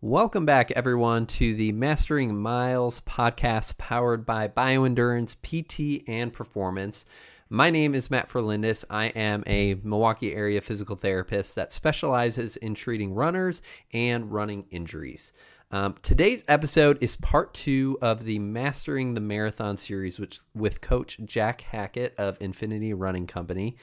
Welcome back, everyone, to the Mastering Miles podcast powered by Bioendurance, PT, and Performance. My name is Matt Ferlindis. I am a Milwaukee area physical therapist that specializes in treating runners and running injuries. Today's episode is part 2 of the Mastering the Marathon series, which with Coach Jack Hackett of Infinity Running Company.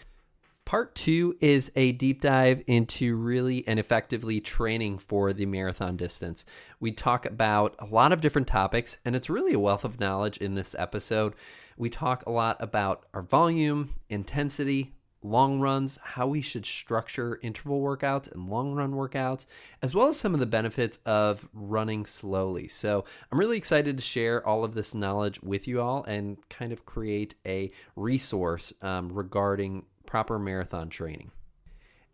Part 2 is a deep dive into really and effectively training for the marathon distance. We talk about a lot of different topics, and it's really a wealth of knowledge in this episode. We talk a lot about our volume, intensity, long runs, how we should structure interval workouts and long run workouts, as well as some of the benefits of running slowly. So I'm really excited to share all of this knowledge with you all and kind of create a resource regarding proper marathon training.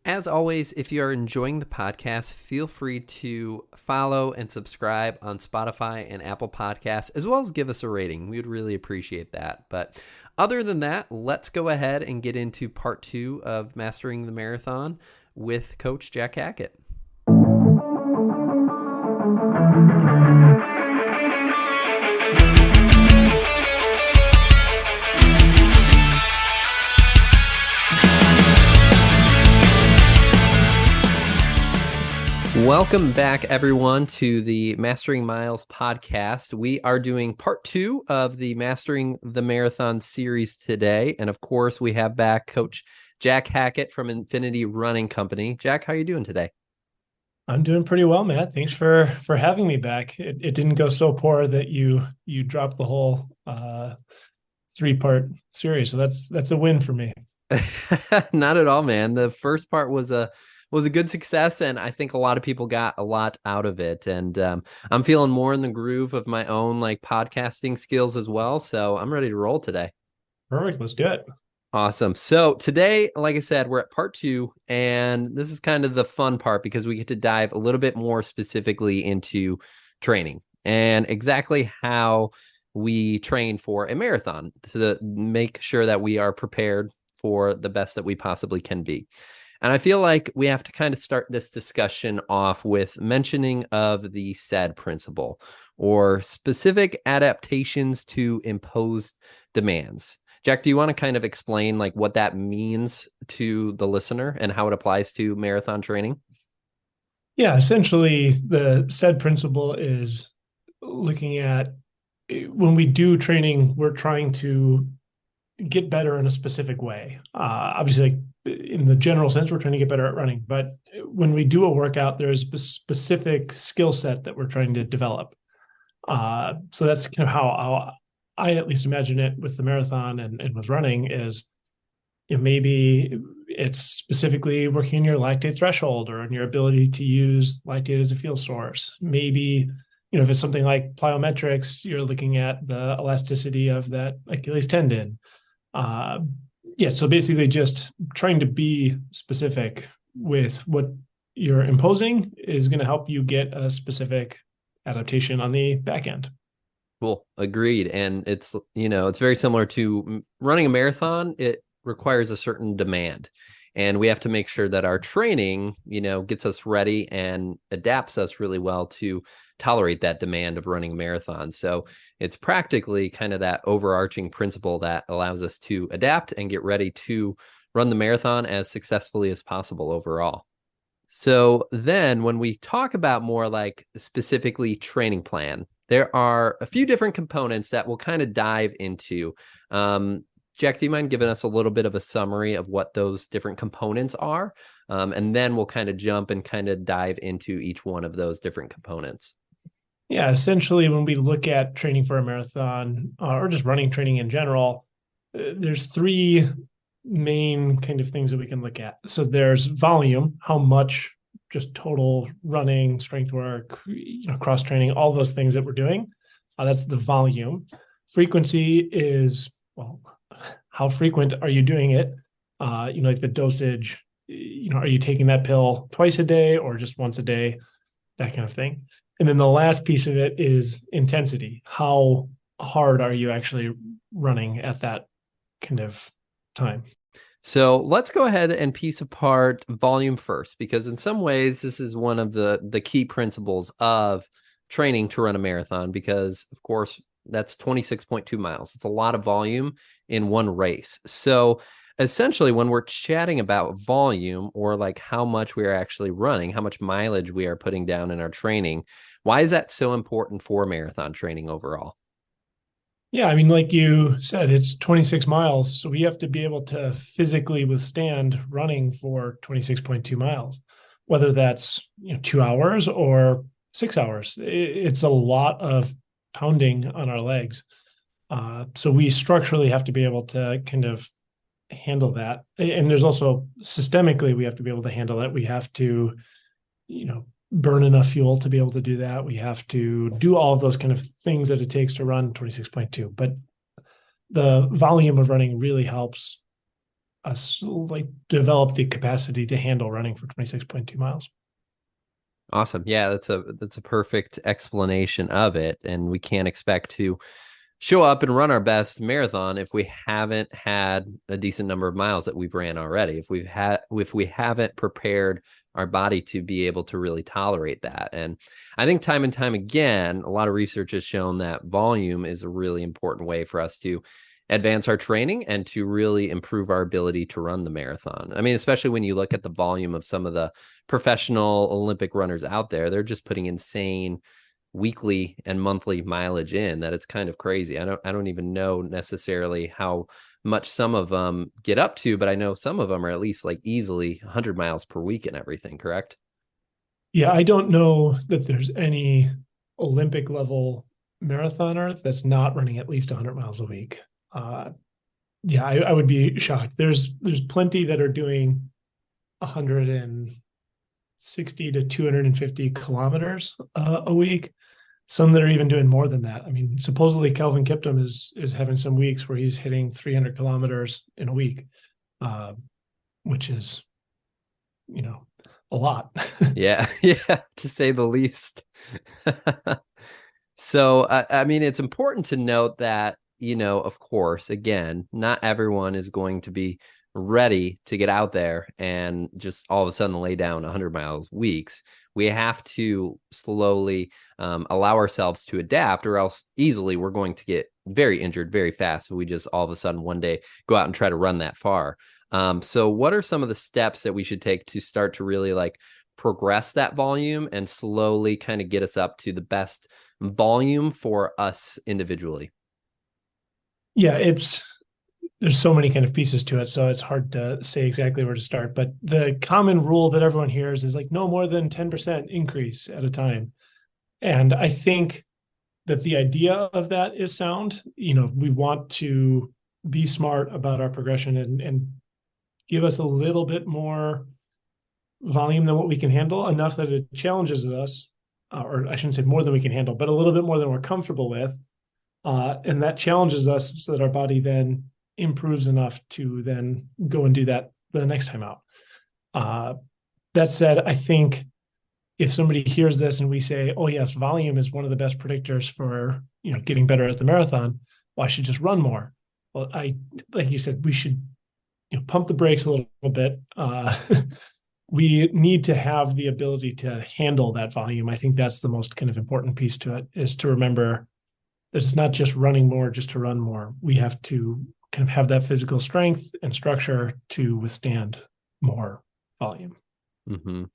As always, if you are enjoying the podcast, feel free to follow and subscribe on Spotify and Apple Podcasts, as well as give us a rating. We would really appreciate that. But other than that, let's go ahead and get into part 2 of Mastering the Marathon with Coach Jack Hackett. Welcome back, everyone, to the Mastering Miles podcast. We are doing part 2 of the Mastering the Marathon series today. And of course, we have back Coach Jack Hackett from Infinity Running Company. Jack, how are you doing today? I'm doing pretty well, Matt. Thanks for having me back. It didn't go so poor that you dropped the whole 3-part series. So that's a win for me. Not at all, man. The first part was a good success, and I think a lot of people got a lot out of it. And I'm feeling more in the groove of my own podcasting skills as well. So I'm ready to roll today. Perfect. Let's do it. Awesome. So today, like I said, we're at part 2, and this is kind of the fun part because we get to dive a little bit more specifically into training and exactly how we train for a marathon to make sure that we are prepared for the best that we possibly can be. And I feel like we have to kind of start this discussion off with mentioning of the SAID principle, or specific adaptations to imposed demands. Jack, do you want to kind of explain what that means to the listener and how it applies to marathon training? Yeah, essentially the SAID principle is looking at when we do training, we're trying to get better in a specific way. Obviously, in the general sense, we're trying to get better at running. But when we do a workout, there's a specific skill set that we're trying to develop. So that's kind of how I at least imagine it with the marathon and with running is, maybe it's specifically working on your lactate threshold or on your ability to use lactate as a fuel source. Maybe, if it's something like plyometrics, you're looking at the elasticity of that Achilles tendon. So basically just trying to be specific with what you're imposing is going to help you get a specific adaptation on the back end. Cool. Agreed. And it's very similar to running a marathon. It requires a certain demand, and we have to make sure that our training, gets us ready and adapts us really well to tolerate that demand of running a marathon. So it's practically kind of that overarching principle that allows us to adapt and get ready to run the marathon as successfully as possible overall. So then when we talk about more specifically training plan, there are a few different components that we'll kind of dive into. Jack, do you mind giving us a little bit of a summary of what those different components are? And then we'll kind of jump and kind of dive into each one of those different components. Yeah, essentially, when we look at training for a marathon or just running training in general, there's 3 main kind of things that we can look at. So there's volume, how much just total running, strength work, cross training, all those things that we're doing. That's the volume. Frequency is, how frequent are you doing it? Like the dosage, are you taking that pill twice a day or just once a day? That kind of thing. And then the last piece of it is intensity. How hard are you actually running at that kind of time? So let's go ahead and piece apart volume first, because in some ways this is one of the key principles of training to run a marathon, because of course that's 26.2 miles. It's a lot of volume in one race. So essentially when we're chatting about volume, or like how much we are actually running, how much mileage we are putting down in our training, why is that so important for marathon training overall? Yeah, I mean, like you said, it's 26 miles. So we have to be able to physically withstand running for 26.2 miles, whether that's 2 hours or 6 hours. It's a lot of pounding on our legs. So we structurally have to be able to kind of handle that. And there's also systemically, we have to be able to handle that. We have to, burn enough fuel to be able to do that. We have to do all of those kind of things that it takes to run 26.2. But the volume of running really helps us like develop the capacity to handle running for 26.2 miles. Awesome. Yeah, that's a perfect explanation of it. And we can't expect to show up and run our best marathon if we haven't had a decent number of miles that we've ran already. If we haven't prepared our body to be able to really tolerate that. And I think time and time again, a lot of research has shown that volume is a really important way for us to advance our training and to really improve our ability to run the marathon. I mean, especially when you look at the volume of some of the professional Olympic runners out there, they're just putting insane weekly and monthly mileage in, that it's kind of crazy. I don't even know necessarily how much some of them get up to, but I know some of them are at least like easily 100 miles per week and everything, correct? Yeah, I don't know that there's any Olympic level marathoner that's not running at least 100 miles a week. Uh, yeah, I would be shocked. There's plenty that are doing 160 to 250 kilometers a week. Some that are even doing more than that. I mean, supposedly Kelvin Kiptum is having some weeks where he's hitting 300 kilometers in a week, uh, which is you know a lot. Yeah, yeah, to say the least. So, I mean, it's important to note that, of course, again, not everyone is going to be ready to get out there and just all of a sudden lay down 100 miles weeks. We have to slowly allow ourselves to adapt, or else easily we're going to get very injured very fast if we just all of a sudden one day go out and try to run that far. So, what are some of the steps that we should take to start to really like progress that volume and slowly kind of get us up to the best volume for us individually? Yeah, it's there's so many kind of pieces to it, so it's hard to say exactly where to start. But the common rule that everyone hears is like no more than 10% increase at a time. And I think that the idea of that is sound. We want to be smart about our progression and give us a little bit more volume than what we can handle, enough that it challenges us, or I shouldn't say more than we can handle, but a little bit more than we're comfortable with. And that challenges us so that our body then improves enough to then go and do that the next time out. Uh, that said, I think if somebody hears this and we say, "Oh yes, volume is one of the best predictors for getting better at the marathon," well, I should just run more. Well, like you said, we should pump the brakes a little bit. We need to have the ability to handle that volume. I think that's the most kind of important piece to it, is to remember that it's not just running more just to run more. We have to kind of have that physical strength and structure to withstand more volume. Mm-hmm.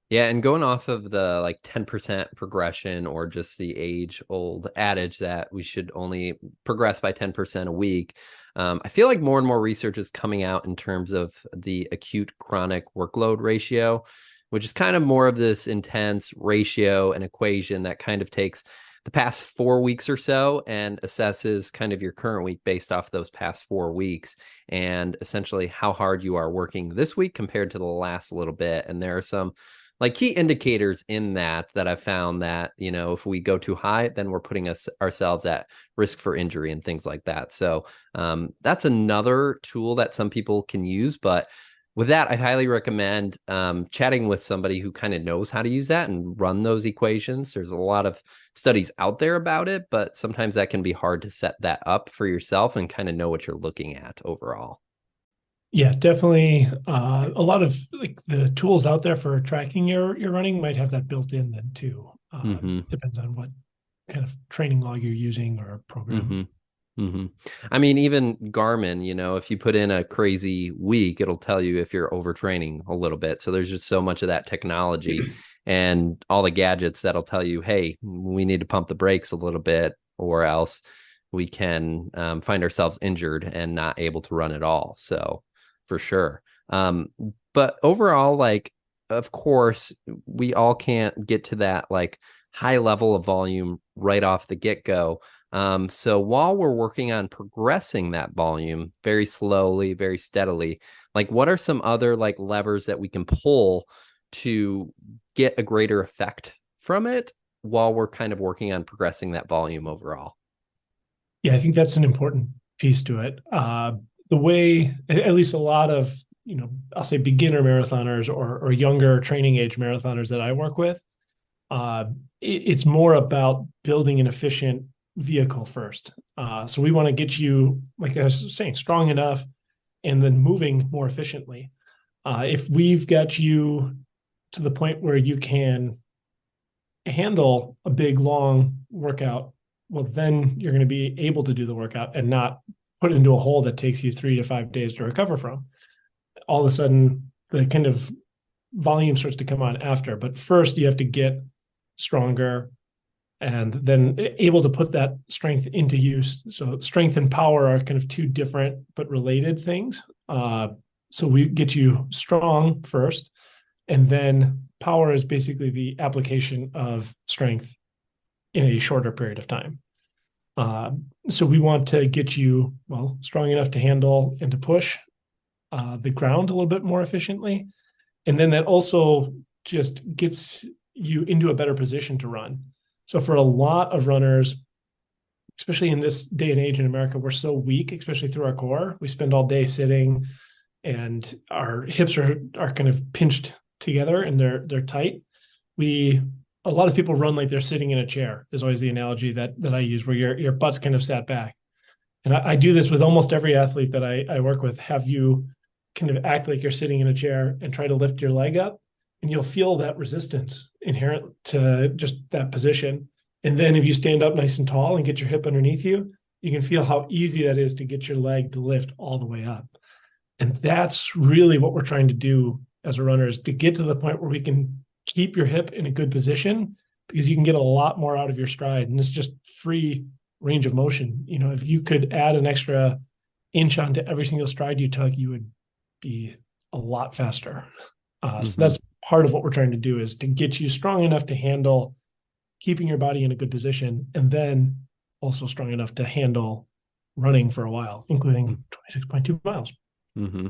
Yeah, and going off of the like 10% progression, or just the age old adage that we should only progress by 10% a week, I feel like more and more research is coming out in terms of the acute chronic workload ratio, which is kind of more of this intense ratio and equation that kind of takes the past 4 weeks or so and assesses kind of your current week based off those past 4 weeks, and essentially how hard you are working this week compared to the last little bit. And there are some like key indicators in that I've found that, if we go too high, then we're putting ourselves at risk for injury and things like that. So that's another tool that some people can use. But with that, I highly recommend chatting with somebody who kind of knows how to use that and run those equations. There's a lot of studies out there about it, but sometimes that can be hard to set that up for yourself and kind of know what you're looking at overall. Yeah, definitely. A lot of like the tools out there for tracking your running might have that built in then too. Mm-hmm. Depends on what kind of training log you're using or program. Mm-hmm. Mm-hmm. I mean, even Garmin, if you put in a crazy week, it'll tell you if you're overtraining a little bit. So there's just so much of that technology and all the gadgets that'll tell you, hey, we need to pump the brakes a little bit, or else we can find ourselves injured and not able to run at all. So for sure. But overall, like, of course, we all can't get to that like high level of volume right off the get-go. So while we're working on progressing that volume very slowly, very steadily, like what are some other like levers that we can pull to get a greater effect from it while we're kind of working on progressing that volume overall? Yeah, I think that's an important piece to it. The way, at least a lot of, I'll say beginner marathoners or younger training age marathoners that I work with, it's more about building an efficient vehicle first. So we want to get you, like I was saying, strong enough and then moving more efficiently. If we've got you to the point where you can handle a big, long workout, well, then you're going to be able to do the workout and not put it into a hole that takes you 3 to 5 days to recover from. All of a sudden, the kind of volume starts to come on after. But first, you have to get stronger and then able to put that strength into use. So, strength and power are kind of two different but related things. So, we get you strong first, and then power is basically the application of strength in a shorter period of time. So we want to get you, well, strong enough to handle and to push the ground a little bit more efficiently. And then that also just gets you into a better position to run. So for a lot of runners, especially in this day and age in America, we're so weak, especially through our core. We spend all day sitting and our hips are kind of pinched together and they're tight. A lot of people run like they're sitting in a chair is always the analogy that I use, where your butt's kind of sat back. And I do this with almost every athlete that I work with. Have you kind of act like you're sitting in a chair and try to lift your leg up, and you'll feel that resistance inherent to just that position. And then if you stand up nice and tall and get your hip underneath you, you can feel how easy that is to get your leg to lift all the way up. And that's really what we're trying to do as a runner, is to get to the point where we can keep your hip in a good position, because you can get a lot more out of your stride. And it's just free range of motion. If you could add an extra inch onto every single stride you took, you would be a lot faster. So that's part of what we're trying to do, is to get you strong enough to handle keeping your body in a good position, and then also strong enough to handle running for a while, including 26.2 miles. Mm-hmm.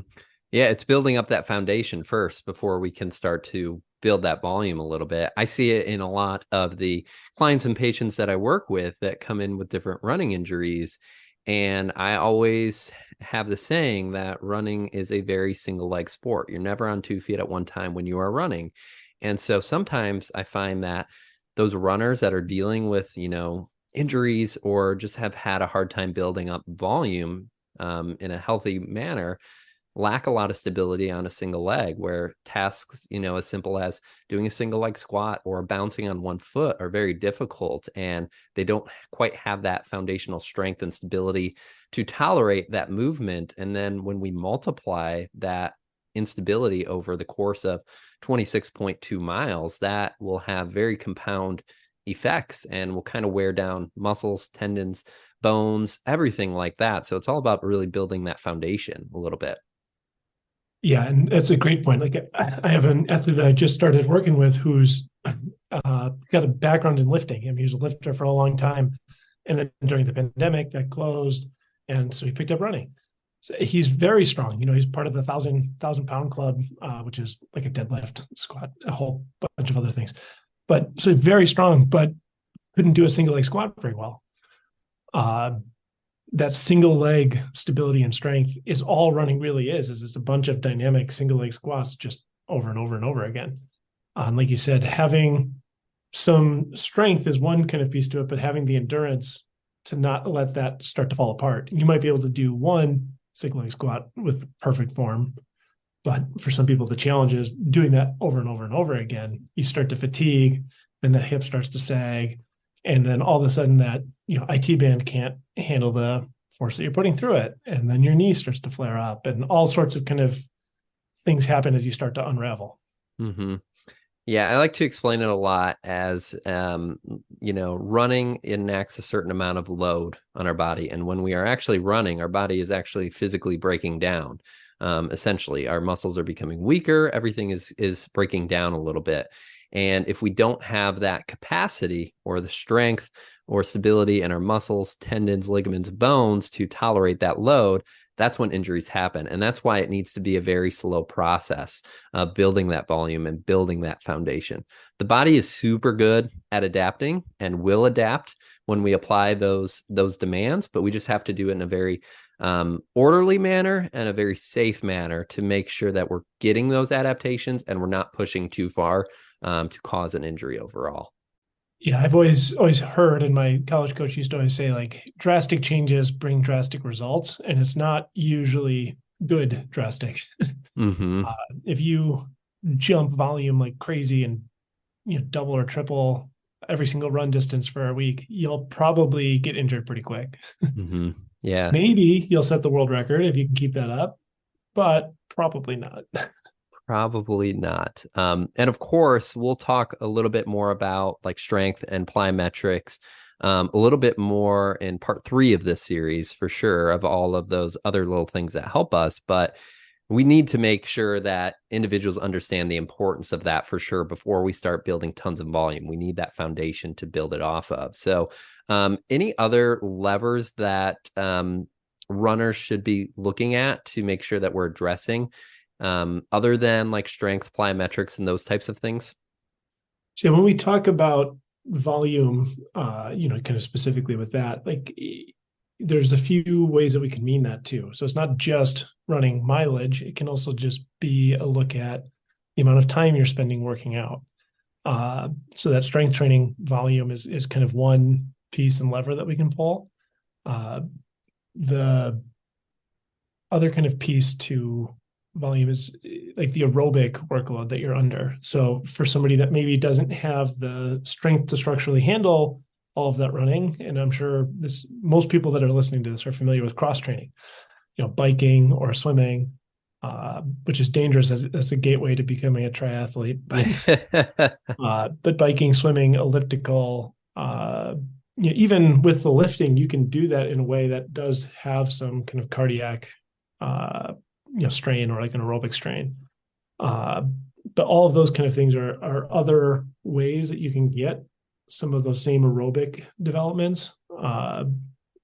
Yeah, it's building up that foundation first before we can start to build that volume a little bit. I see it in a lot of the clients and patients that I work with that come in with different running injuries. And I always have the saying that running is a very single leg sport. You're never on 2 feet at one time when you are running. And so sometimes I find that those runners that are dealing with, injuries or just have had a hard time building up volume in a healthy manner lack a lot of stability on a single leg, where tasks, as simple as doing a single leg squat or bouncing on one foot are very difficult, and they don't quite have that foundational strength and stability to tolerate that movement. And then when we multiply that instability over the course of 26.2 miles, that will have very compound effects and will kind of wear down muscles, tendons, bones, everything like that. So it's all about really building that foundation a little bit. Yeah, and that's a great point. Like I have an athlete that I just started working with who's got a background in lifting. I mean, he was a lifter for a long time, and then during the pandemic, that closed, and so he picked up running. So he's very strong. He's part of the thousand pound club, which is like a deadlift, squat, a whole bunch of other things. But so very strong, but couldn't do a single leg squat very well. That single leg stability and strength is all running really is it's a bunch of dynamic single leg squats just over and over and over again. And like you said, having some strength is one kind of piece to it, but having the endurance to not let that start to fall apart. You might be able to do one signaling squat with perfect form. But for some people, the challenge is doing that over and over and over again. You start to fatigue, then that hip starts to sag, and then all of a sudden that IT band can't handle the force that you're putting through it, and then your knee starts to flare up, and all sorts of kind of things happen as you start to unravel. Mm-hmm. Yeah, I like to explain it a lot as, running enacts a certain amount of load on our body. And when we are actually running, our body is actually physically breaking down. Essentially, our muscles are becoming weaker. Everything is breaking down a little bit. And if we don't have that capacity or the strength or stability in our muscles, tendons, ligaments, bones to tolerate that load, that's when injuries happen. And that's why it needs to be a very slow process of building that volume and building that foundation. The body is super good at adapting and will adapt when we apply those demands, but we just have to do it in a very orderly manner and a very safe manner to make sure that we're getting those adaptations and we're not pushing too far to cause an injury overall. Yeah, I've always heard, and my college coach used to always say, like, drastic changes bring drastic results, and it's not usually good drastic. Mm-hmm. If you jump volume like crazy and double or triple every single run distance for a week, you'll probably get injured pretty quick. Mm-hmm. Yeah. Maybe you'll set the world record if you can keep that up, but probably not. Probably not. And of course, we'll talk a little bit more about like strength and plyometrics, a little bit more in part 3 of this series for sure, of all of those other little things that help us. But we need to make sure that individuals understand the importance of that for sure before we start building tons of volume. We need that foundation to build it off of. So, any other levers that runners should be looking at to make sure that we're addressing? Other than like strength, plyometrics, and those types of things? So when we talk about volume, kind of specifically with that, like there's a few ways that we can mean that too. So it's not just running mileage. It can also just be a look at the amount of time you're spending working out. So that strength training volume is kind of one piece and lever that we can pull. The other kind of piece to volume is like the aerobic workload that you're under. So for somebody that maybe doesn't have the strength to structurally handle all of that running, and I'm sure most people that are listening to this are familiar with cross training, biking or swimming, which is dangerous as a gateway to becoming a triathlete. But biking, swimming, elliptical, even with the lifting, you can do that in a way that does have some kind of cardiac strain or like an aerobic strain. But all of those kind of things are other ways that you can get some of those same aerobic developments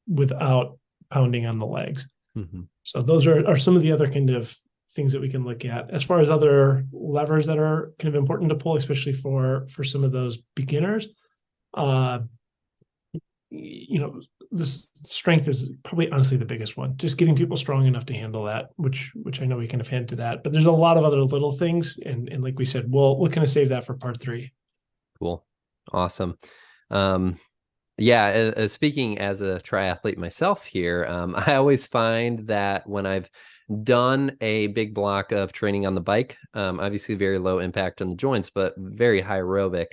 without pounding on the legs. Mm-hmm. So those are some of the other kind of things that we can look at. As far as other levers that are kind of important to pull, especially for some of those beginners, this strength is probably honestly the biggest one. Just getting people strong enough to handle that, which I know we kind of hinted at. But there's a lot of other little things, and like we said, we'll kind of save that for part 3. Cool, awesome. Yeah, speaking as a triathlete myself here, I always find that when I've done a big block of training on the bike, obviously very low impact on the joints, but very high aerobic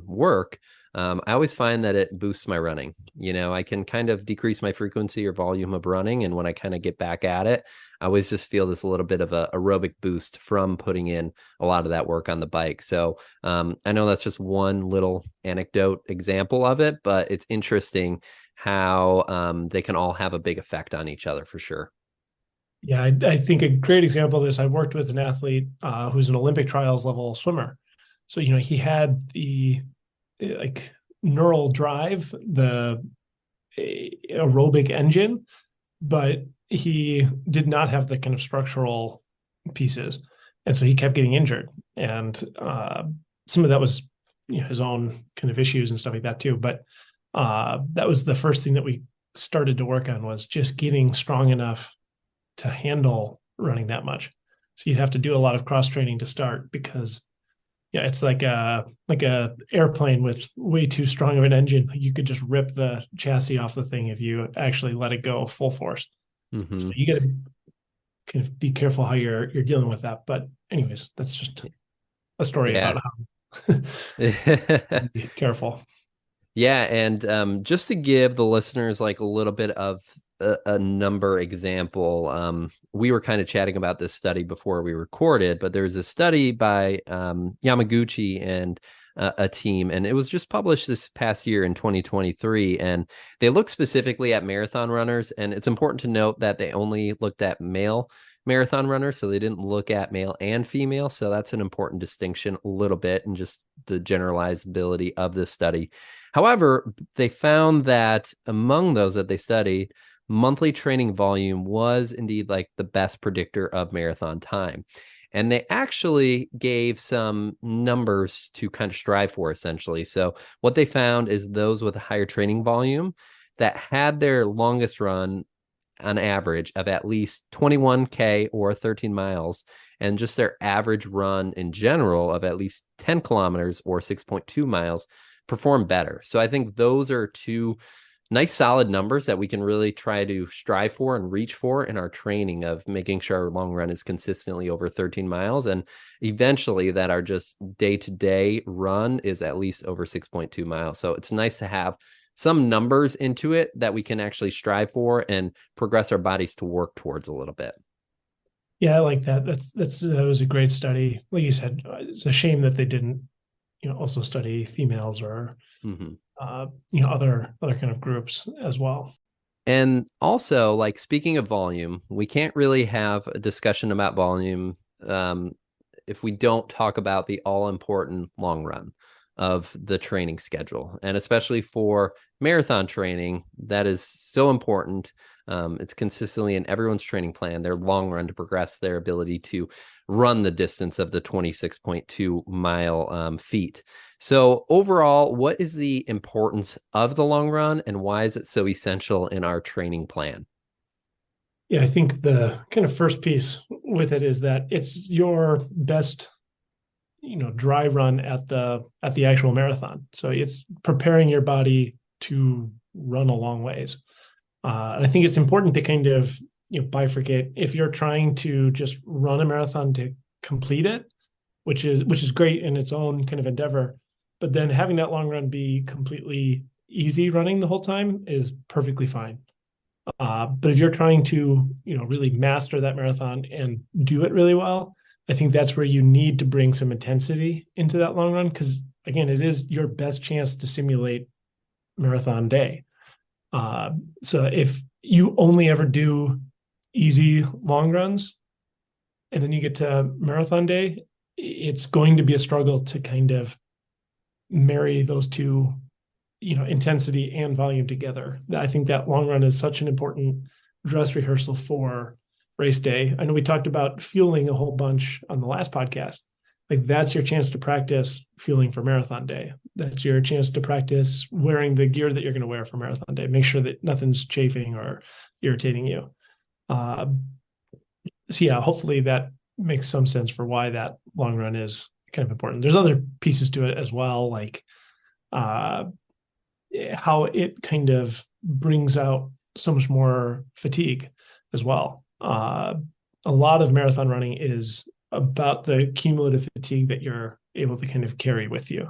work. I always find that it boosts my running. I can kind of decrease my frequency or volume of running. And when I kind of get back at it, I always just feel this little bit of a aerobic boost from putting in a lot of that work on the bike. So I know that's just one little anecdote example of it, but it's interesting how they can all have a big effect on each other for sure. Yeah, I think a great example of this, I worked with an athlete who's an Olympic trials level swimmer. So, he had the like neural drive, the aerobic engine, but he did not have the kind of structural pieces. And so he kept getting injured. And some of that was his own kind of issues and stuff like that too. But that was the first thing that we started to work on, was just getting strong enough to handle running that much. So you'd have to do a lot of cross training to start, because it's like a airplane with way too strong of an engine. You could just rip the chassis off the thing if you actually let it go full force. So Hmm. you got to kind of be careful how you're dealing with that. But anyways, that's just a story Yeah. about how be careful. Yeah, and just to give the listeners like a little bit of a number example, we were kind of chatting about this study before we recorded, but there's a study by Yamaguchi and a team, and it was just published this past year in 2023, and they looked specifically at marathon runners, and it's important to note that they only looked at male marathon runners, so they didn't look at male and female, so that's an important distinction a little bit, and just the generalizability of this study. However, they found that among those that they studied, monthly training volume was indeed like the best predictor of marathon time. And they actually gave some numbers to kind of strive for, essentially. So, what they found is those with a higher training volume that had their longest run on average of at least 21K or 13 miles, and just their average run in general of at least 10 kilometers or 6.2 miles perform better. So I think those are two nice solid numbers that we can really try to strive for and reach for in our training of making sure our long run is consistently over 13 miles, and eventually that our just day-to-day run is at least over 6.2 miles. So it's nice to have some numbers into it that we can actually strive for and progress our bodies to work towards a little bit. Yeah, I like that. That was a great study. Like you said, it's a shame that they didn't, also study females or Mm-hmm. other kind of groups as well. And also, like speaking of volume, we can't really have a discussion about volume um, if we don't talk about the all important long run of the training schedule. And especially for marathon training, that is so important. It's consistently in everyone's training plan, their long run to progress their ability to run the distance of the 26.2 mile feet. So, overall, what is the importance of the long run and why is it so essential in our training plan? Yeah, I think the kind of first piece with it is that it's your best, dry run at the actual marathon. So it's preparing your body to run a long ways. And I think it's important to kind of bifurcate. If you're trying to just run a marathon to complete it, which is great in its own kind of endeavor, but then having that long run be completely easy running the whole time is perfectly fine. But if you're trying to, really master that marathon and do it really well, I think that's where you need to bring some intensity into that long run because again, it is your best chance to simulate marathon day. Uh, so if you only ever do easy long runs and then you get to marathon day, it's going to be a struggle to kind of marry those two, intensity and volume together. I think that long run is such an important dress rehearsal for race day. I know we talked about fueling a whole bunch on the last podcast. Like that's your chance to practice fueling for marathon day. That's your chance to practice wearing the gear that you're going to wear for marathon day. Make sure that nothing's chafing or irritating you. Uh, so yeah, hopefully that makes some sense for why that long run is kind of important. There's other pieces to it as well, like uh, how it kind of brings out so much more fatigue as well. A lot of marathon running is about the cumulative fatigue that you're able to kind of carry with you.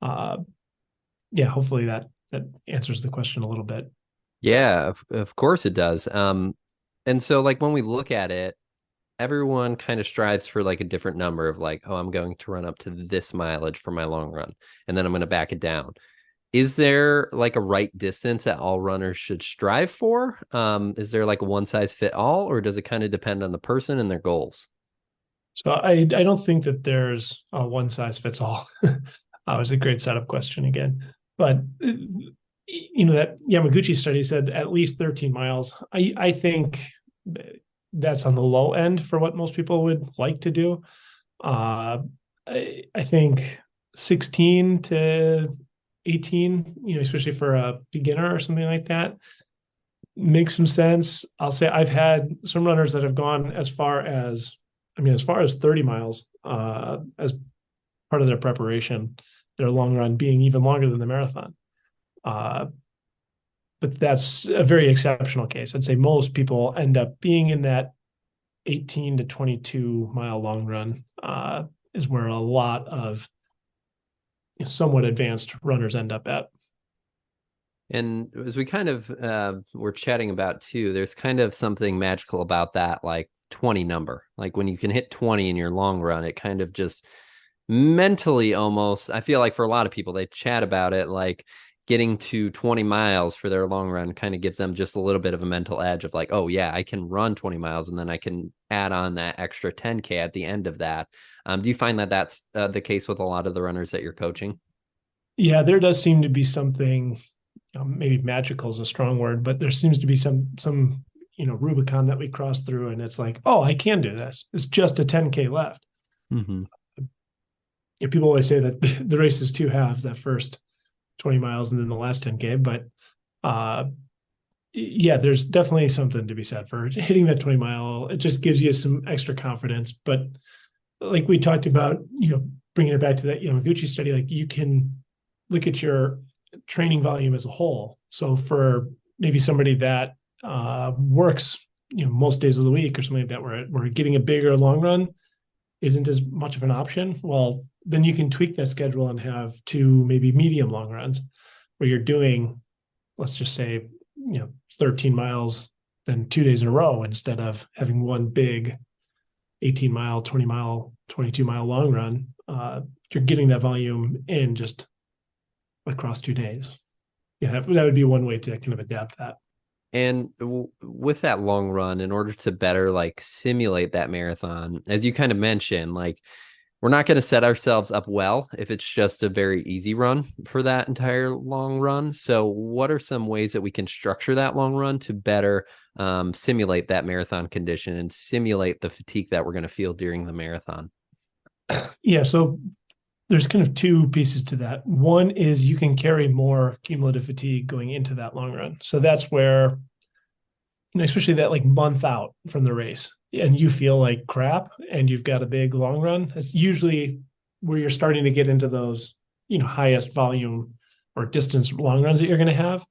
Uh, yeah, hopefully that answers the question a little bit. Yeah, of course it does. And so like when we look at it, everyone kind of strives for like a different number of like, oh, I'm going to run up to this mileage for my long run, and then I'm going to back it down. Is there like a right distance that all runners should strive for? Is there like a one size fit all, or does it kind of depend on the person and their goals? So I don't think that there's a one size fits all. That was a great setup question again. But that Yamaguchi study said at least 13 miles. I think that's on the low end for what most people would like to do. Uh, I think 16 to 18, especially for a beginner or something like that, makes some sense. I'll say I've had some runners that have gone as far as 30 miles as part of their preparation, their long run being even longer than the marathon. Uh, but that's a very exceptional case. I'd say most people end up being in that 18 to 22 mile long run is where a lot of somewhat advanced runners end up at. And as we kind of were chatting about too, there's kind of something magical about that, like 20 number. Like when you can hit 20 in your long run, it kind of just mentally almost, I feel like for a lot of people, they chat about it like getting to 20 miles for their long run kind of gives them just a little bit of a mental edge of like, oh yeah, I can run 20 miles and then I can add on that extra 10K at the end of that. Do you find that that's the case with a lot of the runners that you're coaching? Yeah, there does seem to be something, maybe magical is a strong word, but there seems to be some Rubicon that we cross through, and it's like, oh, I can do this. It's just a 10K left. Mm-hmm. People always say that the race is two halves, that first 20 miles and then the last 10K, but uh, yeah, there's definitely something to be said for hitting that 20 mile. It just gives you some extra confidence. But like we talked about, bringing it back to that Yamaguchi study, like you can look at your training volume as a whole. So for maybe somebody that works, most days of the week or something like that, where we're getting a bigger long run isn't as much of an option. Well, then you can tweak that schedule and have two maybe medium long runs where you're doing, let's just say, 13 miles then 2 days in a row instead of having one big 18 mile, 20 mile, 22 mile long run. You're getting that volume in just across 2 days. Yeah, that would be one way to kind of adapt that. And with that long run, in order to better like simulate that marathon, as you kind of mentioned, like we're not going to set ourselves up well if it's just a very easy run for that entire long run. So, what are some ways that we can structure that long run to better simulate that marathon condition and simulate the fatigue that we're going to feel during the marathon? Yeah, so there's kind of two pieces to that. One is you can carry more cumulative fatigue going into that long run. So that's where, especially that like month out from the race and you feel like crap and you've got a big long run, that's usually where you're starting to get into those, highest volume or distance long runs that you're going to have.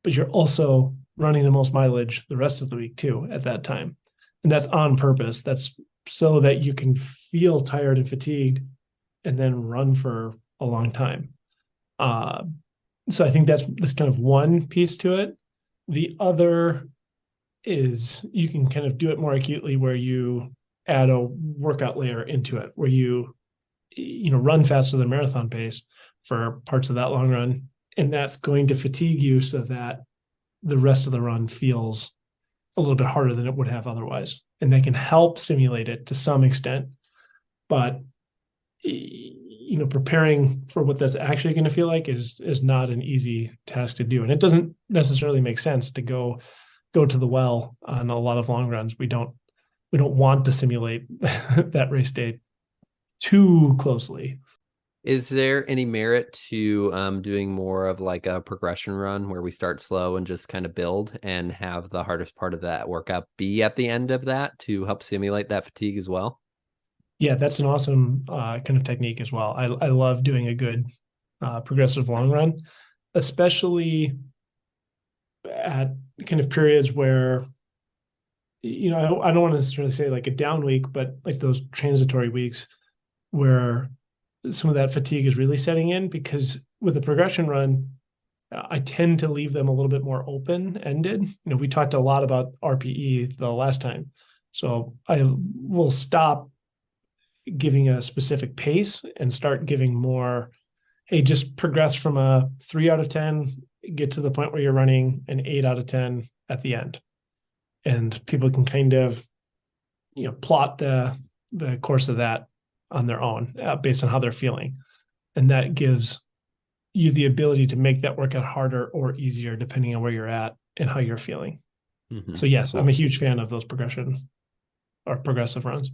But you're also running the most mileage the rest of the week too at that time. And that's on purpose. That's so that you can feel tired and fatigued and then run for a long time. So I think that's kind of one piece to it. The other is you can kind of do it more acutely where you add a workout layer into it, where you run faster than marathon pace for parts of that long run. And that's going to fatigue you so that the rest of the run feels a little bit harder than it would have otherwise. And that can help simulate it to some extent. But preparing for what that's actually going to feel like is not an easy task to do. And it doesn't necessarily make sense to go to the well on a lot of long runs. We don't want to simulate that race day too closely. Is there any merit to doing more of like a progression run where we start slow and just kind of build and have the hardest part of that workout be at the end of that to help simulate that fatigue as well? Yeah, that's an awesome kind of technique as well. I love doing a good progressive long run, especially at kind of periods where I don't want to necessarily say like a down week, but like those transitory weeks where some of that fatigue is really setting in, because with a progression run, I tend to leave them a little bit more open ended. We talked a lot about RPE the last time. So I will stop giving a specific pace and start giving more, hey, just progress from a 3 out of 10, get to the point where you're running an 8 out of 10 at the end. And people can kind of, plot the course of that on their own based on how they're feeling. And that gives you the ability to make that workout harder or easier depending on where you're at and how you're feeling. Mm-hmm. So yes, Cool. I'm a huge fan of those progression or progressive runs.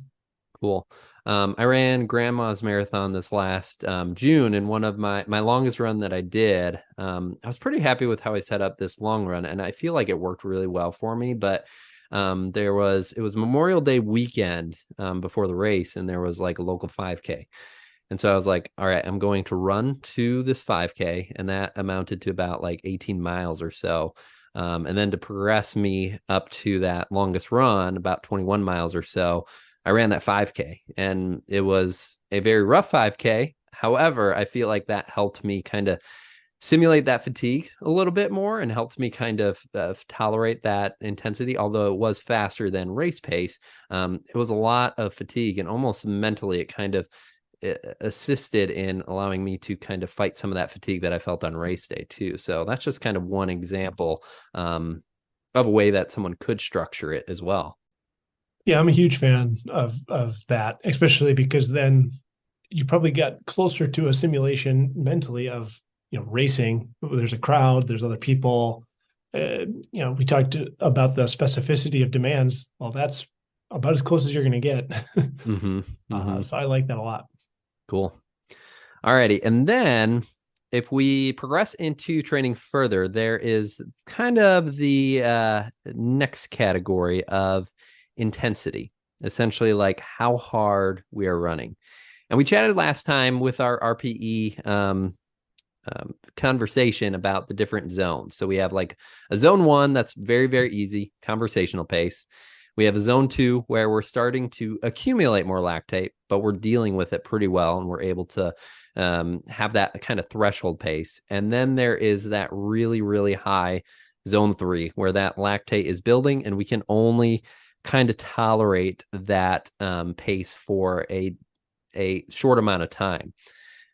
Cool. I ran grandma's marathon this last June, and one of my longest run that I did. I was pretty happy with how I set up this long run, and I feel like it worked really well for me. But it was Memorial Day weekend before the race, and there was like a local 5K. And so I was like, all right, I'm going to run to this 5K, and that amounted to about like 18 miles or so. And then to progress me up to that longest run, about 21 miles or so, I ran that 5K, and it was a very rough 5K. However, I feel like that helped me kind of simulate that fatigue a little bit more and helped me kind of tolerate that intensity. Although it was faster than race pace, it was a lot of fatigue, and almost mentally it kind of assisted in allowing me to kind of fight some of that fatigue that I felt on race day too. So that's just kind of one example of a way that someone could structure it as well. Yeah, I'm a huge fan of that, especially because then you probably get closer to a simulation mentally of racing. There's a crowd, there's other people. We talked about the specificity of demands. Well, that's about as close as you're going to get. Mm-hmm. Mm-hmm. So I like that a lot. Cool. Alrighty. And then if we progress into training further, there is kind of the next category of intensity, essentially like how hard we are running. And we chatted last time with our RPE conversation about the different zones. So we have like a zone 1 that's very, very easy, conversational pace. We have a zone 2 where we're starting to accumulate more lactate, but we're dealing with it pretty well, and we're able to have that kind of threshold pace. And then there is that really, really high zone 3 where that lactate is building, and we can only kind of tolerate that pace for a short amount of time.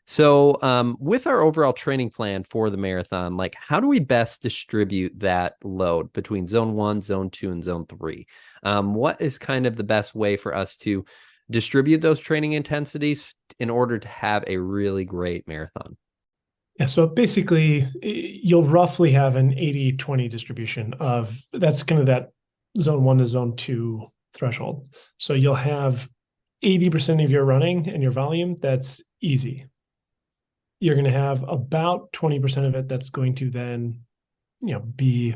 So, with our overall training plan for the marathon, like how do we best distribute that load between zone 1, zone 2, and zone 3? What is kind of the best way for us to distribute those training intensities in order to have a really great marathon? Yeah, so basically you'll roughly have an 80-20 distribution of that's kind of that zone 1 to zone 2 threshold. So you'll have 80% of your running and your volume that's easy. You're going to have about 20% of it that's going to then, be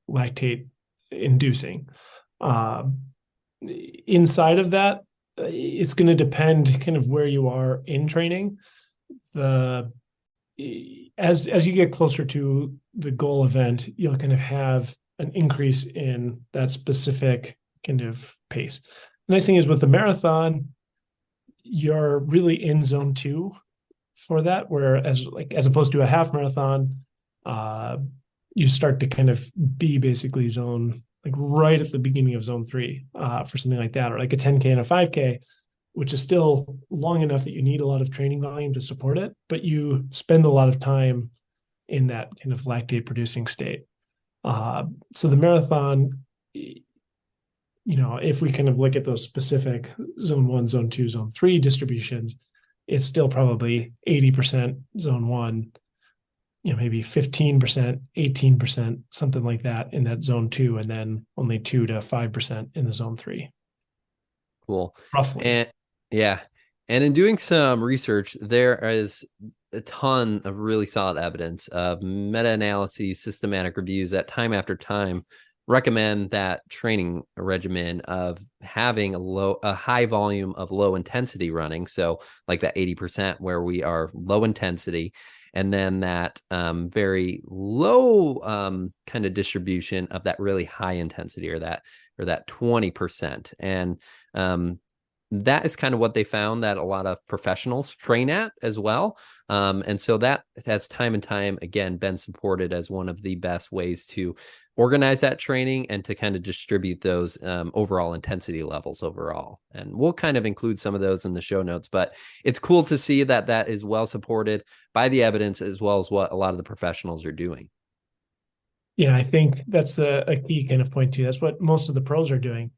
lactate inducing. Inside of that, it's going to depend kind of where you are in training. As you get closer to the goal event, you'll kind of have an increase in that specific kind of pace. The nice thing is with the marathon, you're really in zone 2 for that, whereas as opposed to a half marathon, you start to kind of be basically zone, like right at the beginning of zone 3 for something like that, or like a 10K and a 5K, which is still long enough that you need a lot of training volume to support it, but you spend a lot of time in that kind of lactate producing state. So the marathon, if we kind of look at those specific zone 1, zone 2, zone 3 distributions, it's still probably 80% zone 1, maybe 15%, 18%, something like that in that zone 2, and then only 2 to 5% in the zone 3. Cool. Roughly. And yeah. And in doing some research, there is a ton of really solid evidence of meta-analyses, systematic reviews that time after time recommend that training regimen of having a high volume of low intensity running. So like that 80% where we are low intensity, and then that very low kind of distribution of that really high intensity, or that 20%. And that is kind of what they found that a lot of professionals train at as well. And so that has time and time again been supported as one of the best ways to organize that training and to kind of distribute those overall intensity levels overall. And we'll kind of include some of those in the show notes, but it's cool to see that that is well supported by the evidence as well as what a lot of the professionals are doing. Yeah, I think that's a key kind of point too. That's what most of the pros are doing.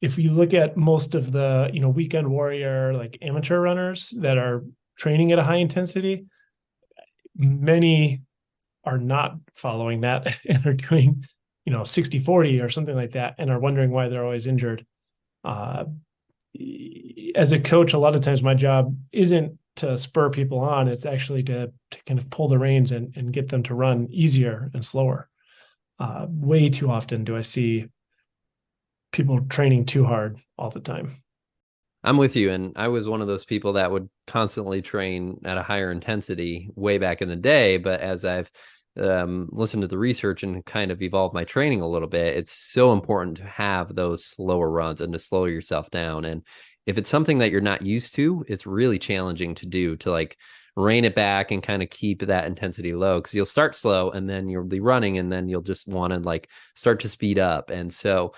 If you look at most of the, weekend warrior, like amateur runners that are training at a high intensity, many are not following that and are doing, 60-40 or something like that, and are wondering why they're always injured. As a coach, a lot of times my job isn't to spur people on. It's actually to kind of pull the reins and get them to run easier and slower. Way too often do I see people training too hard all the time. I'm with you. And I was one of those people that would constantly train at a higher intensity way back in the day. But as I've listened to the research and kind of evolved my training a little bit, it's so important to have those slower runs and to slow yourself down. And if it's something that you're not used to, it's really challenging to do, to like rein it back and kind of keep that intensity low, because you'll start slow and then you'll be running and then you'll just want to like start to speed up. And so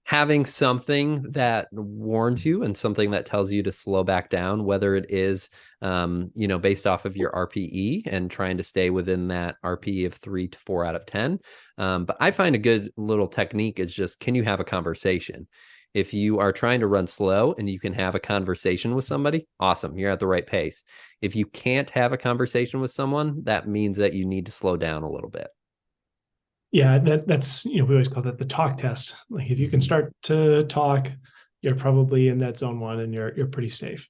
having something that warns you and something that tells you to slow back down, whether it is, based off of your RPE and trying to stay within that RPE of 3 to 4 out of 10. But I find a good little technique is just, can you have a conversation? If you are trying to run slow and you can have a conversation with somebody, awesome, you're at the right pace. If you can't have a conversation with someone, that means that you need to slow down a little bit. Yeah, that's we always call that the talk test. Like if you can start to talk, you're probably in that zone one and you're pretty safe.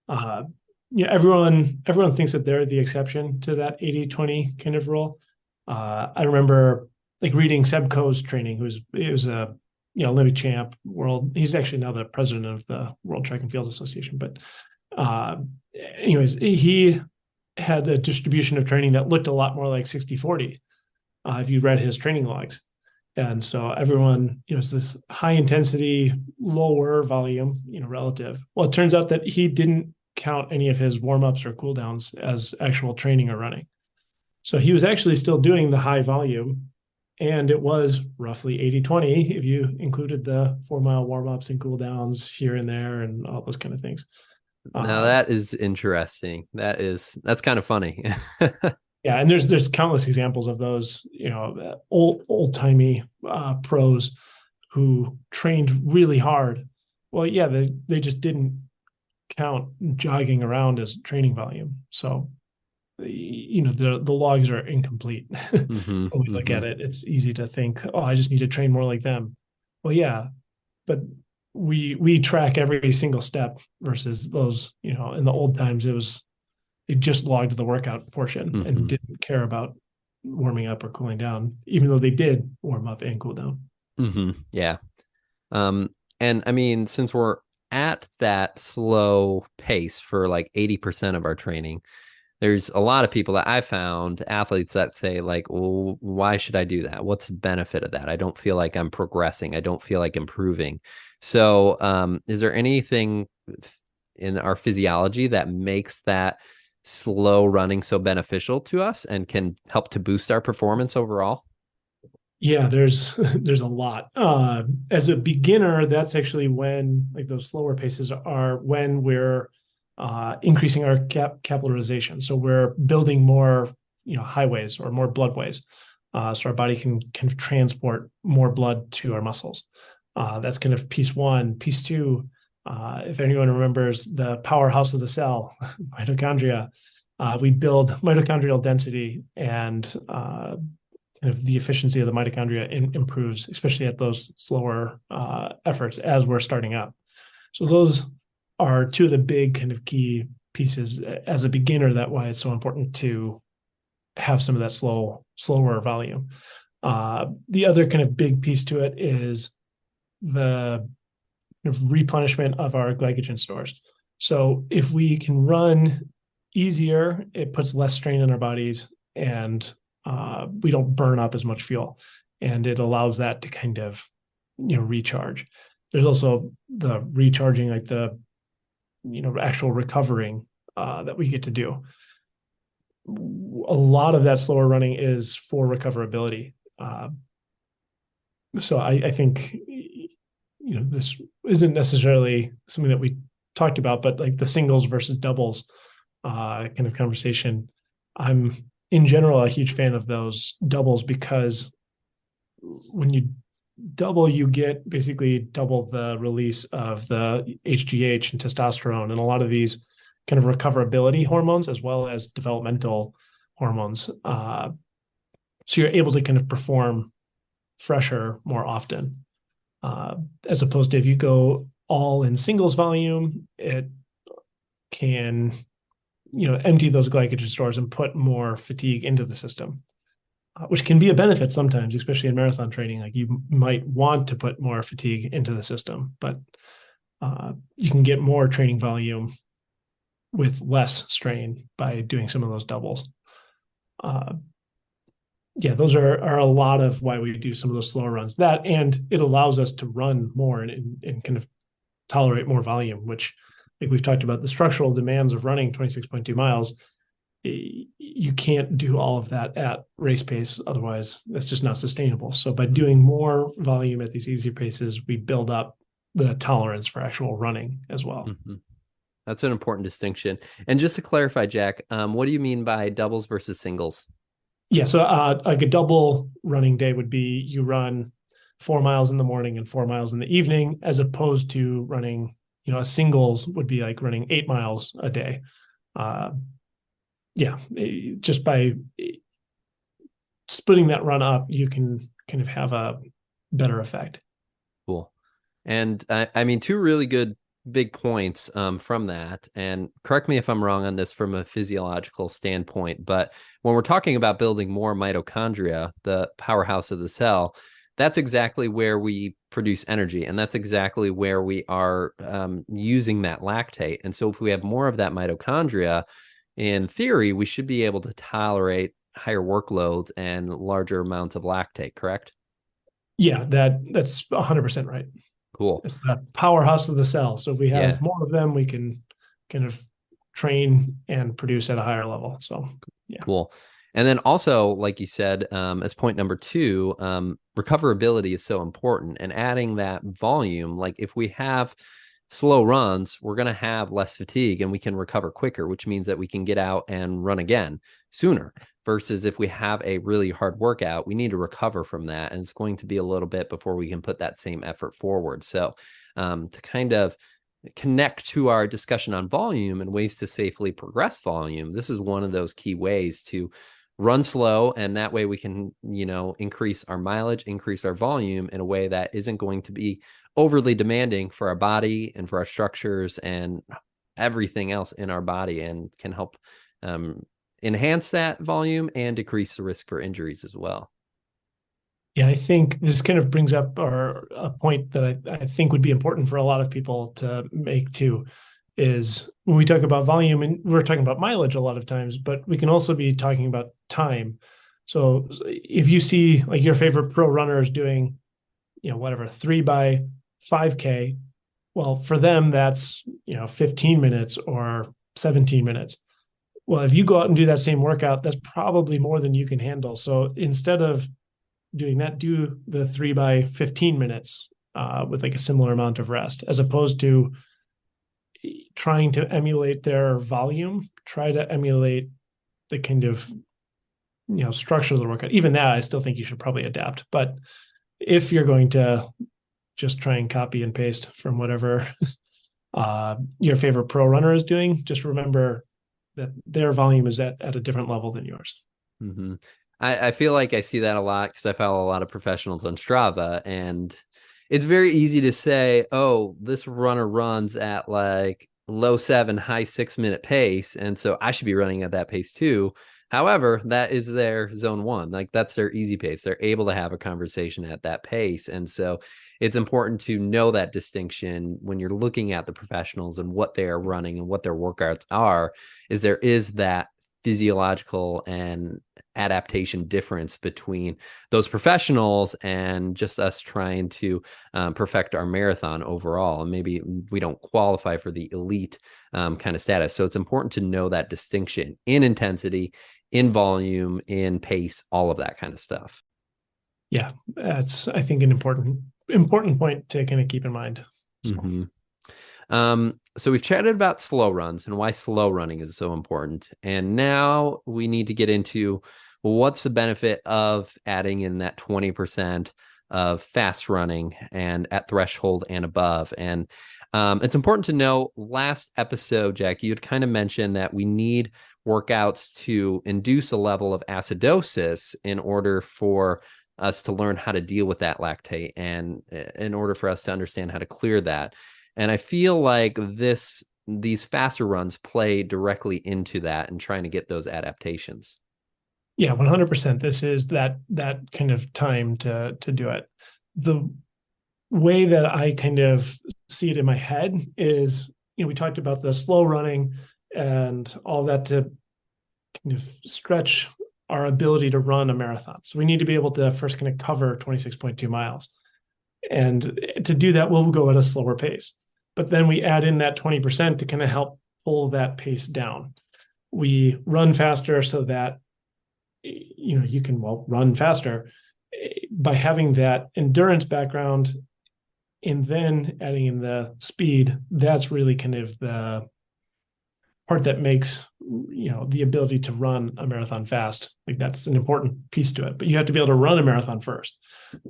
Everyone thinks that they're the exception to that 80-20 kind of rule. I remember like reading Seb Coe's training, he was a Olympic champ world. He's actually now the president of the World Track and Field Association. But anyways, he had a distribution of training that looked a lot more like 60-40 if you read his training logs. And so everyone, it's this high intensity, lower volume, relative. Well, it turns out that he didn't count any of his warm-ups or cool downs as actual training or running. So he was actually still doing the high volume, and it was roughly 80-20 if you included the 4-mile warm-ups and cool downs here and there and all those kind of things. Now that is interesting. That's kind of funny. Yeah, and there's countless examples of those, old timey pros who trained really hard. Well, yeah, they just didn't count jogging around as training volume. So, the logs are incomplete. Mm-hmm, When we look at it, it's easy to think, oh, I just need to train more like them. Well, yeah, but we track every single step versus those, in the old times they just logged the workout portion and didn't care about warming up or cooling down, even though they did warm up and cool down. Yeah. And I mean, since we're at that slow pace for like 80% of our training, there's a lot of people that I found, athletes that say like, well, why should I do that? What's the benefit of that? I don't feel like I'm progressing. I don't feel like improving. So, is there anything in our physiology that makes that slow running so beneficial to us and can help to boost our performance overall? Yeah, there's a lot. As a beginner, that's actually when like those slower paces are when we're increasing our capitalization. So we're building more, highways or more bloodways, so our body can transport more blood to our muscles. That's kind of piece one. Piece two, if anyone remembers the powerhouse of the cell, mitochondria, we build mitochondrial density and kind of the efficiency of the mitochondria improves, especially at those slower efforts as we're starting up. So those are two of the big kind of key pieces as a beginner. That's why it's so important to have some of that slower volume. The other kind of big piece to it is the kind of replenishment of our glycogen stores. So if we can run easier, it puts less strain on our bodies and we don't burn up as much fuel, and it allows that to kind of, recharge. There's also the recharging, like the, actual recovering that we get to do. A lot of that slower running is for recoverability. So I think, this isn't necessarily something that we talked about, but like the singles versus doubles kind of conversation, I'm in general a huge fan of those doubles because when you double, you get basically double the release of the HGH and testosterone and a lot of these kind of recoverability hormones as well as developmental hormones. So you're able to kind of perform fresher more often, as opposed to if you go all in singles volume, it can empty those glycogen stores and put more fatigue into the system, which can be a benefit sometimes, especially in marathon training. Like you might want to put more fatigue into the system, but you can get more training volume with less strain by doing some of those doubles. Yeah, those are a lot of why we do some of those slower runs. That, and it allows us to run more and kind of tolerate more volume, which, like we've talked about, the structural demands of running 26.2 miles, you can't do all of that at race pace. Otherwise, that's just not sustainable. So by doing more volume at these easier paces, we build up the tolerance for actual running as well. Mm-hmm. That's an important distinction. And just to clarify, Jack, what do you mean by doubles versus singles? Yeah, so like a double running day would be you run 4 miles in the morning and 4 miles in the evening, as opposed to running, a singles would be like running 8 miles a day. Uh, yeah, just by splitting that run up, you can kind of have a better effect. Cool. And I mean, two really good big points from that. And correct me if I'm wrong on this from a physiological standpoint, but when we're talking about building more mitochondria, the powerhouse of the cell, that's exactly where we produce energy. And that's exactly where we are using that lactate. And so if we have more of that mitochondria, in theory, we should be able to tolerate higher workloads and larger amounts of lactate, correct? Yeah, that's 100% right. Cool. It's the powerhouse of the cell. So if we Yeah, have more of them, we can kind of train and produce at a higher level. So yeah. cool. And then also, like you said, as point number two, recoverability is so important. And adding that volume, like if we have slow runs, we're going to have less fatigue and we can recover quicker, which means that we can get out and run again sooner. Versus if we have a really hard workout, we need to recover from that. And it's going to be a little bit before we can put that same effort forward. So, to kind of connect to our discussion on volume and ways to safely progress volume, this is one of those key ways to run slow, and that way we can increase our mileage, increase our volume in a way that isn't going to be overly demanding for our body and for our structures and everything else in our body, and can help enhance that volume and decrease the risk for injuries as well. Yeah, I think this kind of brings up a point that I think would be important for a lot of people to make too, is when we talk about volume, and we're talking about mileage a lot of times, but we can also be talking about time. So if you see like your favorite pro runners doing, whatever, 3 by 5K, well, for them, that's, 15 minutes or 17 minutes. Well, if you go out and do that same workout, that's probably more than you can handle. So instead of doing that, do the 3 by 15 minutes with like a similar amount of rest, as opposed to trying to emulate their volume. Try to emulate the kind of structure of the workout. Even that, I still think you should probably adapt. But if you're going to just try and copy and paste from whatever your favorite pro runner is doing, just remember that their volume is at a different level than yours. Mm-hmm. I feel like I see that a lot because I follow a lot of professionals on Strava, and it's very easy to say, oh, this runner runs at like low 7, high 6 minute pace, and so I should be running at that pace too. However, that is their zone one. Like that's their easy pace. They're able to have a conversation at that pace. And so it's important to know that distinction when you're looking at the professionals and what they are running and what their workouts are, is there is that physiological and adaptation difference between those professionals and just us trying to perfect our marathon overall. And maybe we don't qualify for the elite kind of status. So it's important to know that distinction in intensity, in volume, in pace, all of that kind of stuff. Yeah, that's, I think, an important point to kind of keep in mind. So. Mm-hmm. So we've chatted about slow runs and why slow running is so important. And now we need to get into what's the benefit of adding in that 20% of fast running and at threshold and above. And it's important to know, last episode, Jack, you had kind of mentioned that we need workouts to induce a level of acidosis in order for us to learn how to deal with that lactate, and in order for us to understand how to clear that. And I feel like these faster runs play directly into that and trying to get those adaptations. Yeah, 100%. This is that kind of time to do it. The way that I kind of see it in my head is, we talked about the slow running and all that to kind of stretch our ability to run a marathon. So we need to be able to first kind of cover 26.2 miles. And to do that, we'll go at a slower pace. But then we add in that 20% to kind of help pull that pace down. We run faster so that you can run faster by having that endurance background, and then adding in the speed. That's really kind of the part that makes the ability to run a marathon fast. Like, that's an important piece to it, but you have to be able to run a marathon first.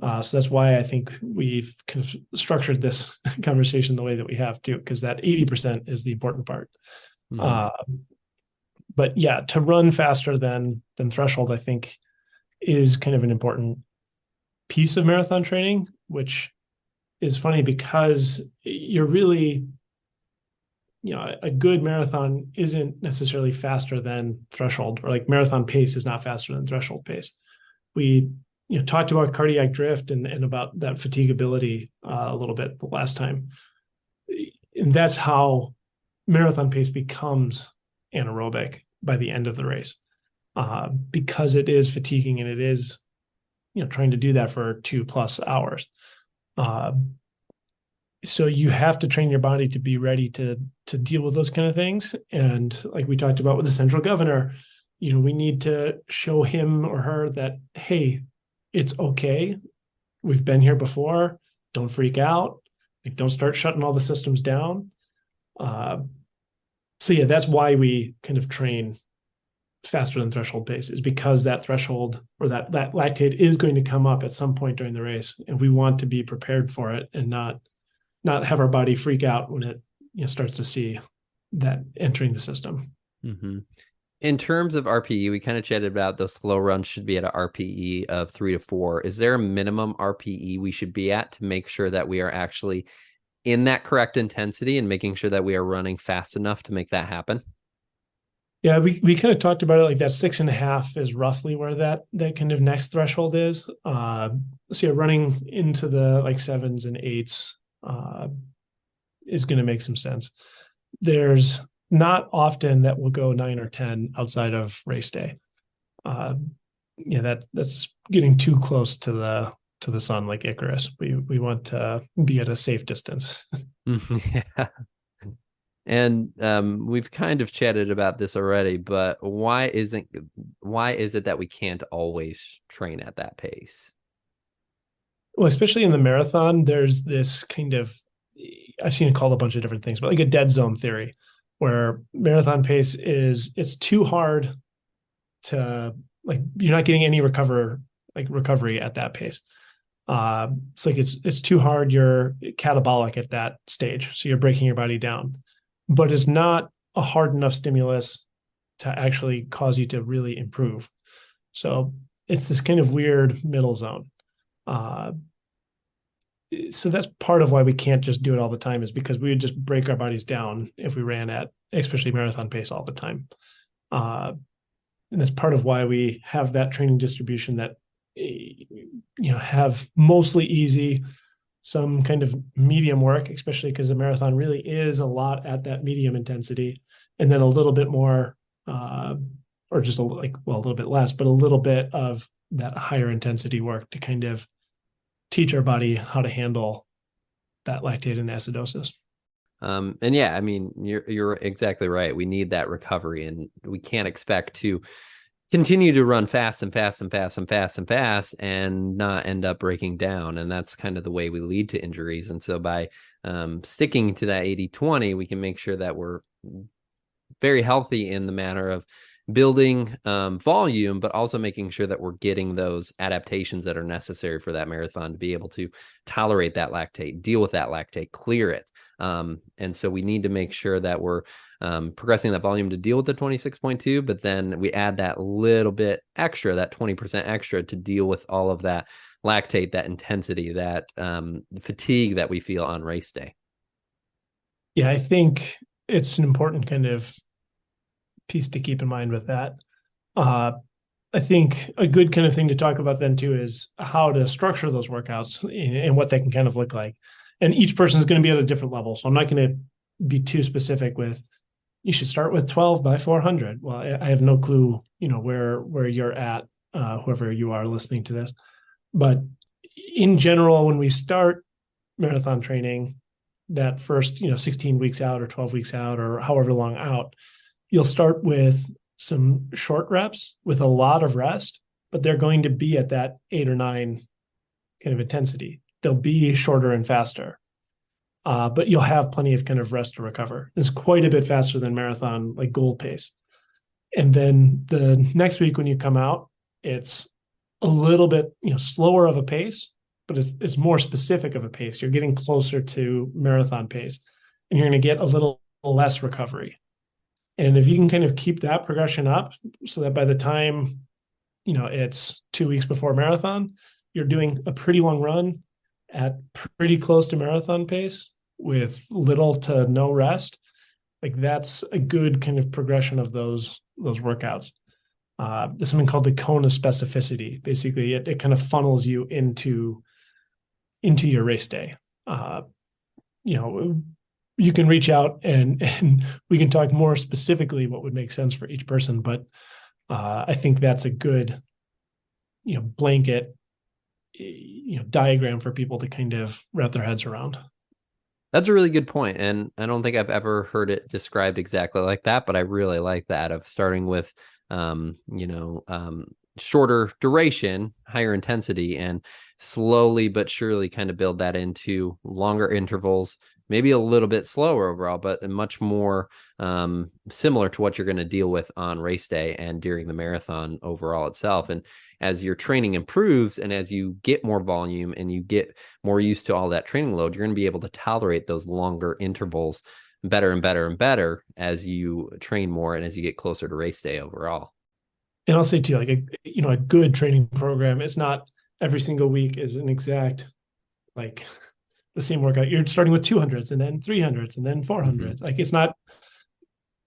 So that's why I think we've kind of structured this conversation the way that we have too, because that 80% is the important part. But yeah, to run faster than threshold, I think, is kind of an important piece of marathon training, which is funny because you're really, a good marathon isn't necessarily faster than threshold, or like marathon pace is not faster than threshold pace. We talked about cardiac drift and about that fatigability a little bit the last time. And that's how marathon pace becomes anaerobic by the end of the race, because it is fatiguing, and it is trying to do that for 2+ hours. So you have to train your body to be ready to deal with those kind of things. And like we talked about with the central governor, we need to show him or her that, hey, it's okay. We've been here before. Don't freak out. Like, don't start shutting all the systems down. So yeah, that's why we kind of train faster than threshold pace, is because that threshold, or that lactate, is going to come up at some point during the race, and we want to be prepared for it and not have our body freak out when it starts to see that entering the system. Mm-hmm. In terms of RPE, we kind of chatted about those slow runs should be at an RPE of 3 to 4. Is there a minimum RPE we should be at to make sure that we are actually in that correct intensity and making sure that we are running fast enough to make that happen? Yeah, we kind of talked about it like that 6.5 is roughly where that kind of next threshold is. So yeah, running into the like 7s and 8s is going to make some sense. There's not often that we'll go 9 or 10 outside of race day. That's getting too close to the sun, like Icarus. We want to be at a safe distance. Yeah. And we've kind of chatted about this already, but why is it that we can't always train at that pace? Well, especially in the marathon, there's this kind of, I've seen it called a bunch of different things, but like a dead zone theory, where marathon pace it's too hard to, like, you're not getting any recovery at that pace. It's like it's too hard. You're catabolic at that stage, so you're breaking your body down, but it's not a hard enough stimulus to actually cause you to really improve. So it's this kind of weird middle zone. So that's part of why we can't just do it all the time, is because we would just break our bodies down if we ran at especially marathon pace all the time. And that's part of why we have that training distribution that have mostly easy, some kind of medium work, especially because the marathon really is a lot at that medium intensity, and then a little bit more, or just a little bit less, but a little bit of that higher intensity work to kind of teach our body how to handle that lactate and acidosis. And yeah, I mean, you're exactly right. We need that recovery, and we can't expect to continue to run fast and fast and fast and fast and fast and not end up breaking down. And that's kind of the way we lead to injuries. And so by sticking to that 80-20, we can make sure that we're very healthy in the manner of building volume, but also making sure that we're getting those adaptations that are necessary for that marathon to be able to tolerate that lactate, deal with that lactate, clear it. And so we need to make sure that we're progressing that volume to deal with the 26.2, but then we add that little bit extra, that 20% extra, to deal with all of that lactate, that intensity, that fatigue that we feel on race day. Yeah, I think it's an important kind of piece to keep in mind with that. I think a good kind of thing to talk about then too is how to structure those workouts and what they can kind of look like. And each person is going to be at a different level. So I'm not going to be too specific with you should start with 12 by 400. Well, I have no clue, where you're at, whoever you are listening to this. But in general, when we start marathon training, that first, 16 weeks out or 12 weeks out or however long out, you'll start with some short reps with a lot of rest, but they're going to be at that 8 or 9 kind of intensity. They'll be shorter and faster. But you'll have plenty of kind of rest to recover. It's quite a bit faster than marathon, like goal pace. And then the next week when you come out, it's a little bit, slower of a pace, but it's more specific of a pace. You're getting closer to marathon pace, and you're going to get a little less recovery. And if you can kind of keep that progression up so that by the time, it's 2 weeks before marathon, you're doing a pretty long run at pretty close to marathon pace with little to no rest, like that's a good kind of progression of those workouts. There's something called the cone of specificity. Basically, it kind of funnels you into your race day. You can reach out and we can talk more specifically what would make sense for each person. But I think that's a good, blanket, diagram for people to kind of wrap their heads around. That's a really good point, and I don't think I've ever heard it described exactly like that, but I really like that of starting with, shorter duration, higher intensity, and slowly but surely kind of build that into longer intervals, maybe a little bit slower overall, but much more similar to what you're going to deal with on race day and during the marathon overall itself. And as your training improves and as you get more volume and you get more used to all that training load, you're going to be able to tolerate those longer intervals better and better and better as you train more and as you get closer to race day overall. And I'll say too, like a good training program is not every single week is an exact like the same workout. You're starting with 200s and then 300s and then 400s. Mm-hmm. Like it's not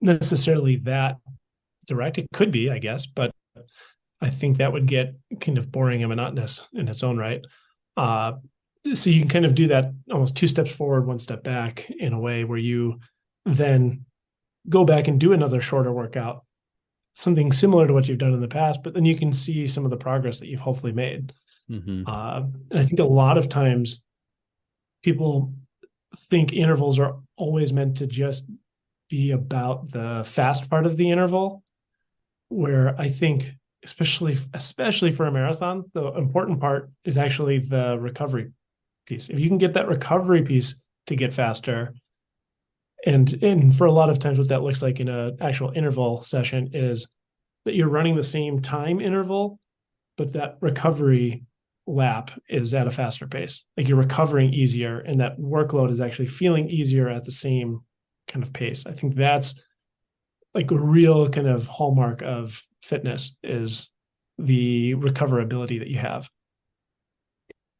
necessarily that direct. It could be, I guess, but I think that would get kind of boring and monotonous in its own right. So you can kind of do that almost 2 steps forward, 1 step back in a way where you then go back and do another shorter workout, something similar to what you've done in the past, but then you can see some of the progress that you've hopefully made. Mm-hmm. And I think a lot of times people think intervals are always meant to just be about the fast part of the interval, where I think especially for a marathon, the important part is actually the recovery piece. If you can get that recovery piece to get faster, and for a lot of times what that looks like in an actual interval session is that you're running the same time interval, but that recovery lap is at a faster pace. Like you're recovering easier and that workload is actually feeling easier at the same kind of pace. I think that's like a real kind of hallmark of fitness is the recoverability that you have.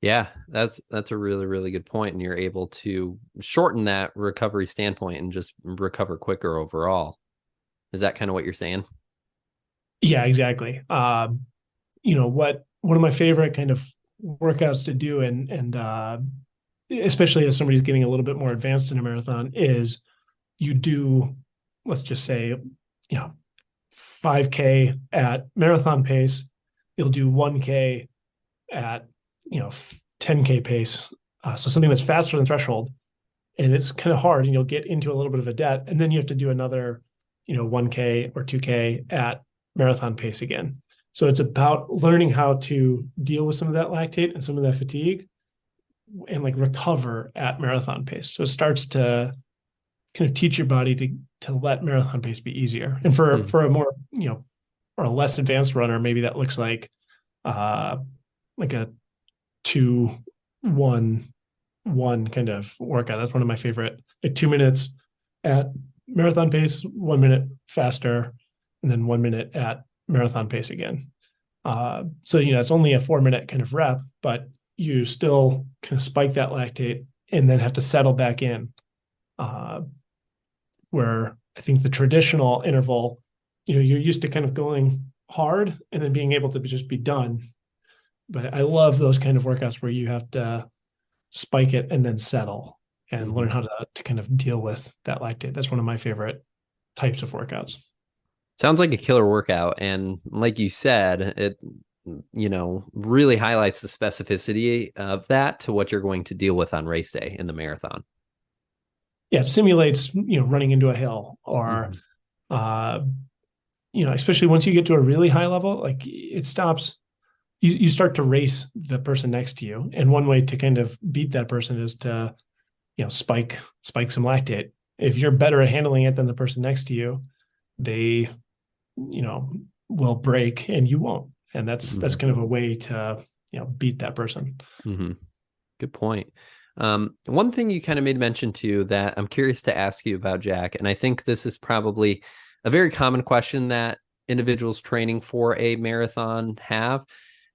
Yeah, that's a really, really good point. And you're able to shorten that recovery standpoint and just recover quicker overall. Is that kind of what you're saying? Yeah, exactly. One of my favorite kind of workouts to do and especially as somebody's getting a little bit more advanced in a marathon is you do, let's just say, 5K at marathon pace. You'll do 1K at 10K pace. So something that's faster than threshold, and it's kind of hard, and you'll get into a little bit of a debt, and then you have to do another 1K or 2K at marathon pace again. So it's about learning how to deal with some of that lactate and some of that fatigue and like recover at marathon pace. So it starts to kind of teach your body to let marathon pace be easier. And for a more, or a less advanced runner, maybe that looks like a 2-1-1 kind of workout. That's one of my favorite, like 2 minutes at marathon pace, 1 minute faster, and then 1 minute at marathon pace again. So, it's only a 4-minute kind of rep, but you still kind of spike that lactate and then have to settle back in. Where I think the traditional interval, you're used to kind of going hard and then being able to just be done. But I love those kind of workouts where you have to spike it and then settle and learn how to kind of deal with that lactate. That's one of my favorite types of workouts. Sounds like a killer workout. And like you said, it, really highlights the specificity of that to what you're going to deal with on race day in the marathon. Yeah, it simulates, running into a hill or, Mm-hmm. uh, especially once you get to a really high level, like it stops, you start to race the person next to you. And one way to kind of beat that person is to, spike some lactate. If you're better at handling it than the person next to you, they, you know, will break and you won't. And that's Mm-hmm. kind of a way to, beat that person. Mm-hmm. Good point. One thing you kind of made mention to that I'm curious to ask you about, Jack, and I think this is probably a very common question that individuals training for a marathon have.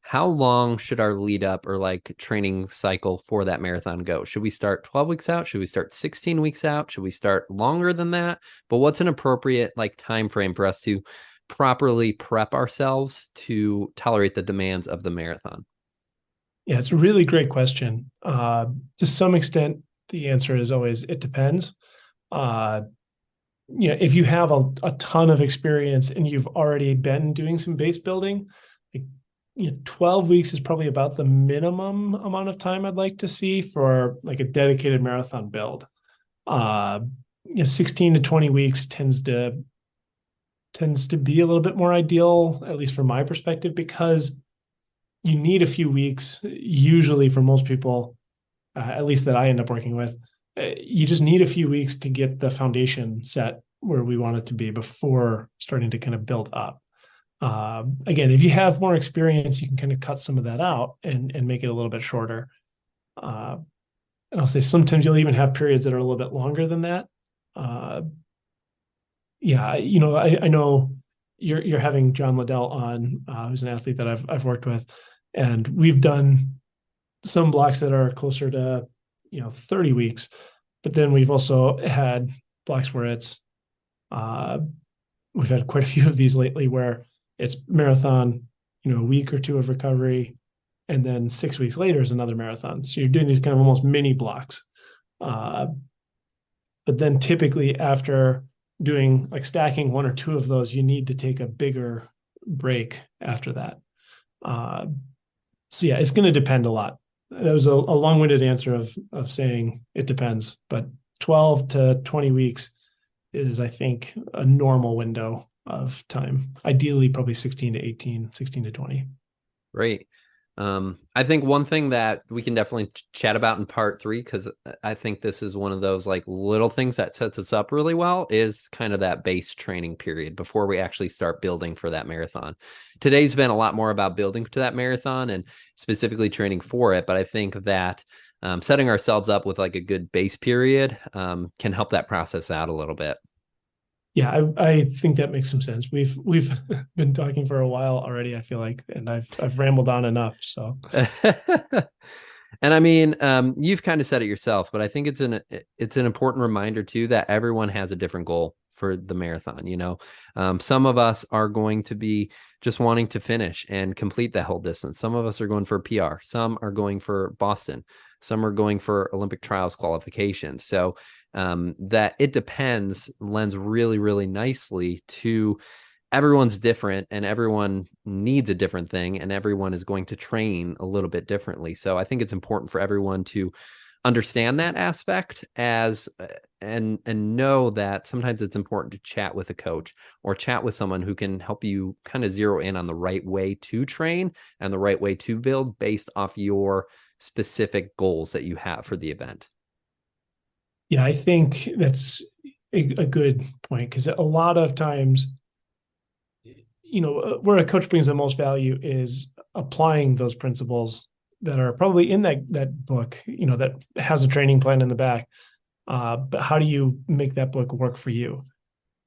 How long should our lead up or like training cycle for that marathon go? Should we start 12 weeks out? Should we start 16 weeks out? Should we start longer than that? But what's an appropriate like time frame for us to properly prep ourselves to tolerate the demands of the marathon? Yeah, it's a really great question. To some extent, the answer is always it depends. Uh, if you have a ton of experience and you've already been doing some base building, like, 12 weeks is probably about the minimum amount of time I'd like to see for like a dedicated marathon build. Uh, 16 to 20 weeks tends to be a little bit more ideal, at least from my perspective, because you need a few weeks, usually for most people, at least that I end up working with. You just need a few weeks to get the foundation set where we want it to be before starting to kind of build up. Again, if you have more experience, you can kind of cut some of that out and make it a little bit shorter. Uh, and I'll say sometimes you'll even have periods that are a little bit longer than that. Uh, yeah, I know you're having John Liddell on, who's an athlete that I've worked with, and we've done some blocks that are closer to 30 weeks, but then we've also had blocks where it's uh, we've had quite a few of these lately where it's marathon, a week or two of recovery, and then 6 weeks later is another marathon. So you're doing these kind of almost mini blocks. Uh, but then typically after doing like stacking one or two of those, you need to take a bigger break after that. Uh, so yeah, it's going to depend a lot. That was a long-winded answer of saying it depends, but 12 to 20 weeks is, I think, a normal window of time. Ideally, probably 16 to 18, 16 to 20. Great. I think one thing that we can definitely chat about in part 3, because I think this is one of those like little things that sets us up really well, is kind of that base training period before we actually start building for that marathon. Today's been a lot more about building to that marathon and specifically training for it. But I think that setting ourselves up with like a good base period can help that process out a little bit. Yeah, I think that makes some sense. We've been talking for a while already, I feel like, and I've rambled on enough. So And I mean, you've kind of said it yourself, but I think it's an important reminder too that everyone has a different goal for the marathon. Some of us are going to be just wanting to finish and complete that whole distance. Some of us are going for a PR. Some are going for Boston. Some are going for Olympic trials qualifications. So that it depends lends really, really nicely to everyone's different and everyone needs a different thing and everyone is going to train a little bit differently. So I think it's important for everyone to understand that aspect as and know that sometimes it's important to chat with a coach or chat with someone who can help you kind of zero in on the right way to train and the right way to build based off your specific goals that you have for the event. yeah, I think that's a good point because a lot of times, where a coach brings the most value is applying those principles that are probably in that book, that has a training plan in the back. But how do you make that book work for you?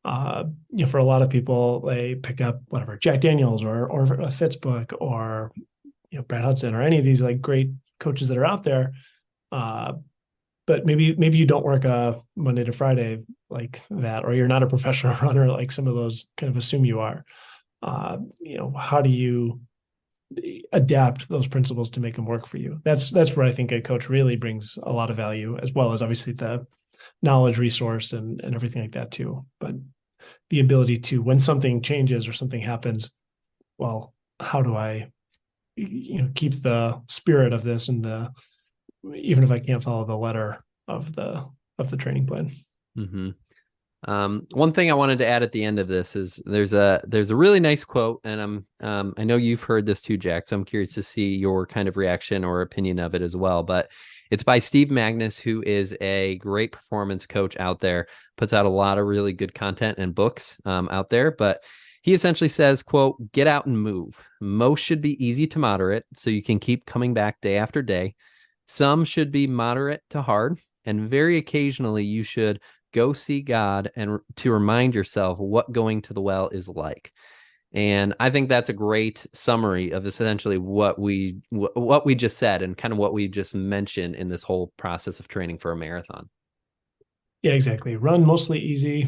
For a lot of people, they pick up whatever Jack Daniels or a Fitz book or Brad Hudson or any of these like great coaches that are out there. But maybe you don't work a Monday to Friday like that, or you're not a professional runner like some of those kind of assume you are. How do you adapt those principles to make them work for you? That's where I think a coach really brings a lot of value, as well as obviously the knowledge resource and everything like that too. But the ability to, when something changes or something happens, well, how do I, keep the spirit of this and even if I can't follow the letter of the training plan. Mm-hmm. One thing I wanted to add at the end of this is there's a really nice quote, and I know you've heard this too, Jack, so I'm curious to see your kind of reaction or opinion of it as well. But it's by Steve Magnus, who is a great performance coach out there, puts out a lot of really good content and books out there. But he essentially says, quote, "Get out and move. Most should be easy to moderate, so you can keep coming back day after day. Some should be moderate to hard, and very occasionally you should go see God and to remind yourself what going to the well is like." And I think that's a great summary of essentially what we just said and kind of what we just mentioned in this whole process of training for a marathon. Yeah, exactly. Run mostly easy,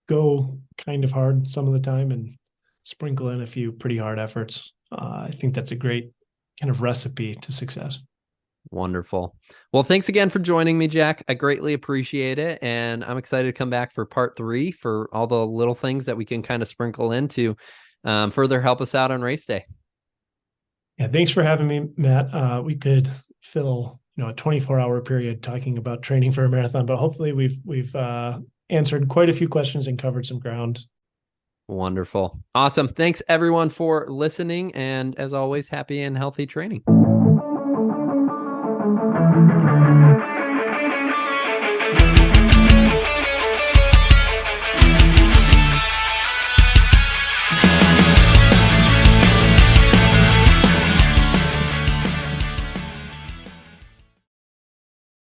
go kind of hard some of the time and sprinkle in a few pretty hard efforts. I think that's a great kind of recipe to success. Wonderful. Well, thanks again for joining me, Jack. I greatly appreciate it. And I'm excited to come back for part 3 for all the little things that we can kind of sprinkle in to further help us out on race day. Yeah, thanks for having me, Matt. We could fill a 24-hour period talking about training for a marathon, but hopefully we've answered quite a few questions and covered some ground. Wonderful. Awesome. Thanks everyone for listening. And as always, happy and healthy training.